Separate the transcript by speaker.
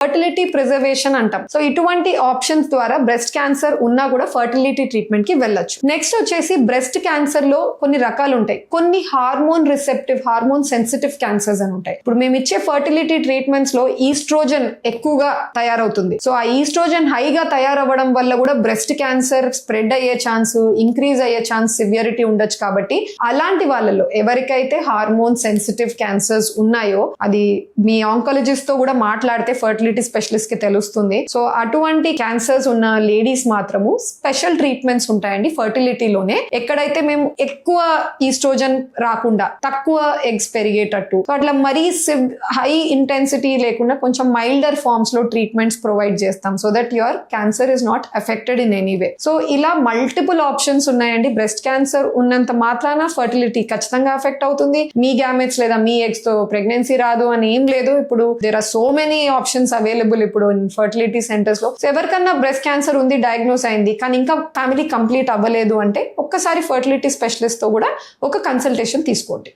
Speaker 1: Fertility preservation అంటాం. So ఇటువంటి options ద్వారా బ్రెస్ట్ క్యాన్సర్ ఉన్నా కూడా ఫర్టిలిటీ ట్రీట్మెంట్ కి వెళ్ళొచ్చు. నెక్స్ట్ వచ్చేసి బ్రెస్ట్ క్యాన్సర్ లో కొన్ని రకాలు ఉంటాయి. కొన్ని hormone receptive, hormone sensitive cancers అని ఉంటాయి. ఇప్పుడు మేము ఇచ్చే ఫర్టిలిటీ ట్రీట్మెంట్స్ లో ఈస్ట్రోజన్ ఎక్కువగా తయారవుతుంది. సో ఆ ఈస్ట్రోజన్ హైగా తయారవ్వడం వల్ల కూడా బ్రెస్ట్ క్యాన్సర్ స్ప్రెడ్ అయ్యే ఛాన్స్, ఇంక్రీజ్ అయ్యే ఛాన్స్, సివియరిటీ ఉండొచ్చు. కాబట్టి అలాంటి వాళ్ళలో ఎవరికైతే హార్మోన్ సెన్సిటివ్ క్యాన్సర్స్ ఉన్నాయో, అది మీ ఆంకాలజిస్ట్ తో కూడా మాట్లాడితే ఫర్టిలిటీ స్పెషలిస్ట్ కి తెలుస్తుంది. సో అటువంటి క్యాన్సర్స్ ఉన్న లేడీస్ మాత్రము స్పెషల్ ట్రీట్మెంట్స్ ఉంటాయండి ఫర్టిలిటీలోనే. ఎక్కడైతే మేము ఎక్కువ ఈస్ట్రోజన్ రాకుండా తక్కువ ఎగ్స్ పెరిగేటట్టు, సో అట్లా మరీ హై ఇంటెన్సిటీ లేకుండా కొంచెం మైల్డర్ ఫార్మ్స్ లో ట్రీట్మెంట్స్ ప్రొవైడ్ చేస్తాం. So that your cancer is not affected in any way. So ఇలా మల్టిపుల్ ఆప్షన్స్ ఉన్నాయండి. బ్రెస్ట్ క్యాన్సర్ ఉన్నంత మాత్రాన ఫర్టిలిటీ ఖచ్చితంగా ఎఫెక్ట్ అవుతుంది. మీ గ్యామెట్స్ లేదా మీ ఎగ్స్ తో ప్రెగ్నెన్సీ రాదు అని ఏం లేదు. ఇప్పుడు there are so many options available ఇప్పుడు ఫర్టిలిటీ సెంటర్స్ లో. సో ఎవరికన్నా బ్రెస్ట్ క్యాన్సర్ ఉంది, డయాగ్నోస్ అయింది, కానీ ఇంకా ఫ్యామిలీ కంప్లీట్ అవ్వలేదు అంటే ఒక్కసారి ఫర్టిలిటీ స్పెషలిస్ట్ తో కూడా ఒక కన్సల్టేషన్ తీసుకోండి.